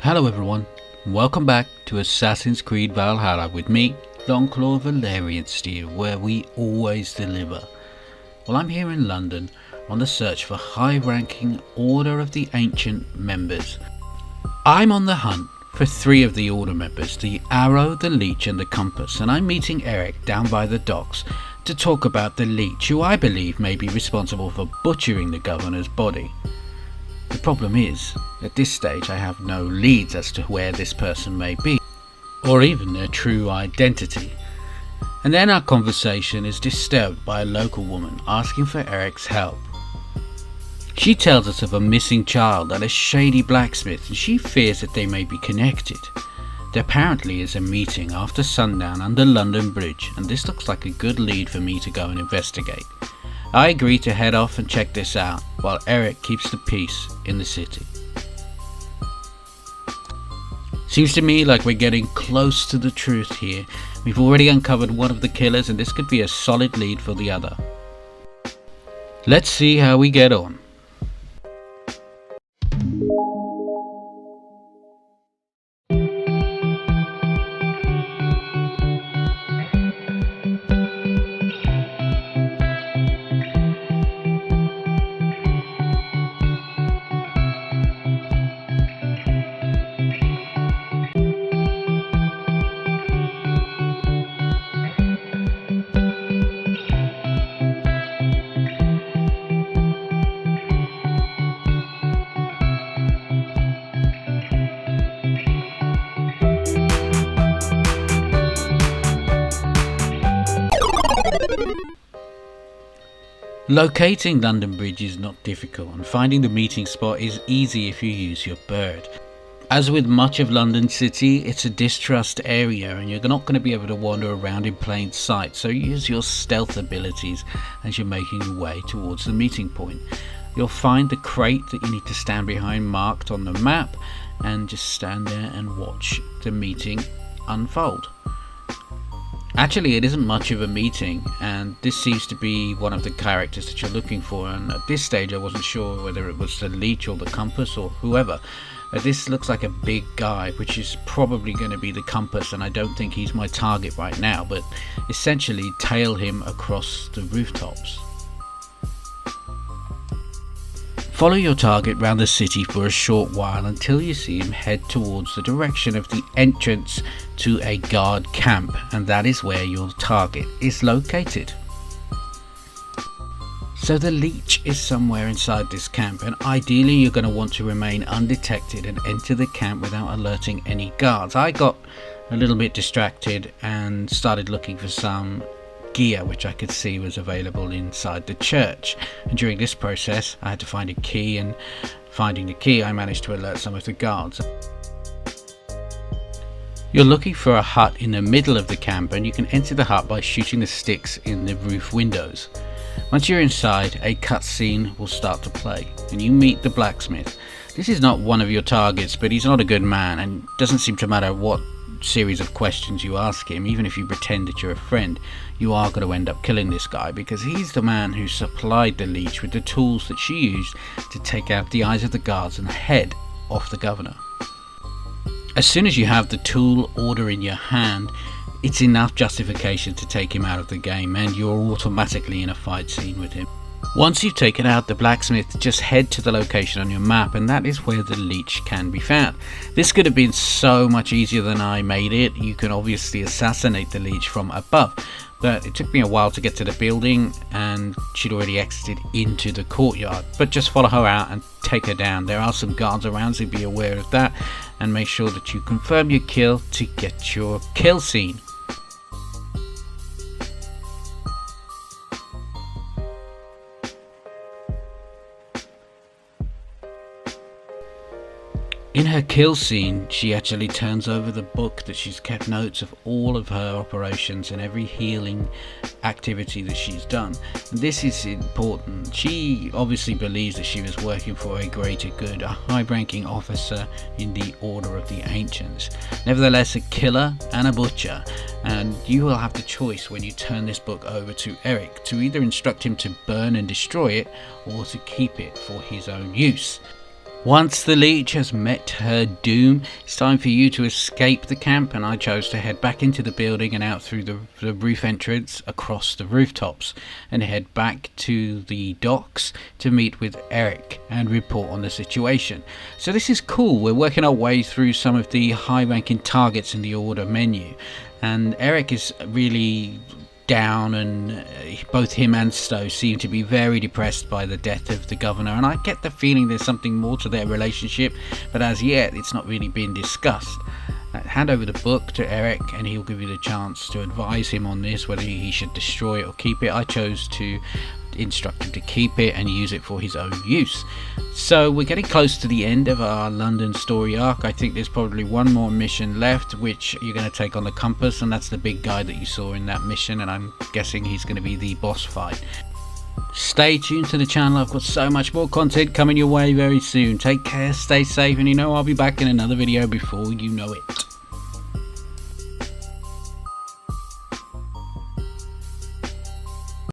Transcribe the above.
Hello everyone, welcome back to Assassin's Creed Valhalla with me, longclawvalhalla, where we always deliver. Well, I'm here in London on the search for high-ranking Order of the Ancient members. I'm on the hunt for 3 of the Order members, the Arrow, the Leech and the Compass, and I'm meeting Eric down by the docks to talk about the Leech, who I believe may be responsible for butchering the governor's body. The problem is, at this stage I have no leads as to where this person may be, or even their true identity. And then our conversation is disturbed by a local woman asking for Eric's help. She tells us of a missing child and a shady blacksmith, and she fears that they may be connected. There apparently is a meeting after sundown under London Bridge, and this looks like a good lead for me to go and investigate. I agree to head off and check this out, while Eric keeps the peace in the city. Seems to me like we're getting close to the truth here. We've already uncovered one of the killers, and this could be a solid lead for the other. Let's see how we get on. Locating London Bridge is not difficult, and finding the meeting spot is easy if you use your bird. As with much of London City, it's a distrust area and you're not going to be able to wander around in plain sight, so use your stealth abilities as you're making your way towards the meeting point. You'll find the crate that you need to stand behind marked on the map, and just stand there and watch the meeting unfold. Actually, it isn't much of a meeting, and this seems to be one of the characters that you're looking for, and at this stage I wasn't sure whether it was the Leech or the Compass or whoever. This looks like a big guy, which is probably going to be the Compass, and I don't think he's my target right now, but essentially tail him across the rooftops. Follow your target round the city for a short while until you see him head towards the direction of the entrance to a guard camp, and that is where your target is located. So the Leech is somewhere inside this camp, and ideally you're going to want to remain undetected and enter the camp without alerting any guards. I got a little bit distracted and started looking for some gear which I could see was available inside the church, and during this process I had to find a key, and finding the key I managed to alert some of the guards. You're looking for a hut in the middle of the camp, and you can enter the hut by shooting the sticks in the roof windows. Once you're inside, a cutscene will start to play and you meet the blacksmith. This is not one of your targets, but he's not a good man, and doesn't seem to matter what series of questions you ask him. Even if you pretend that you're a friend, you are going to end up killing this guy, because he's the man who supplied the Leech with the tools that she used to take out the eyes of the guards and the head off the governor. As soon as you have the tool order in your hand, it's enough justification to take him out of the game, and you're automatically in a fight scene with him. Once you've taken out the blacksmith, just head to the location on your map, and that is where the Leech can be found. This could have been so much easier than I made it. You can obviously assassinate the Leech from above, but it took me a while to get to the building, and she'd already exited into the courtyard. But just follow her out and take her down. There are some guards around, so be aware of that, and make sure that you confirm your kill to get your kill scene. In her kill scene, she actually turns over the book that she's kept notes of all of her operations and every healing activity that she's done. And this is important. She obviously believes that she was working for a greater good, a high-ranking officer in the Order of the Ancients. Nevertheless, a killer and a butcher, and you will have the choice when you turn this book over to Eric to either instruct him to burn and destroy it, or to keep it for his own use. Once the Leech has met her doom, it's time for you to escape the camp, and I chose to head back into the building and out through the roof entrance across the rooftops and head back to the docks to meet with Eric and report on the situation. So this is cool. We're working our way through some of the high-ranking targets in the order menu, and Eric is really down, and both him and Stowe seem to be very depressed by the death of the governor, and I get the feeling there's something more to their relationship, but as yet it's not really been discussed. Hand over the book to Eric and he'll give you the chance to advise him on this, whether he should destroy it or keep it. I chose to instruct him to keep it and use it for his own use. So we're getting close to the end of our London story arc. I think there's probably one more mission left, which you're going to take on the compass, and that's the big guy that you saw in that mission, and I'm guessing he's going to be the boss fight. Stay tuned to the channel. I've got so much more content coming your way very soon. Take care, stay safe, and I'll be back in another video before you know it.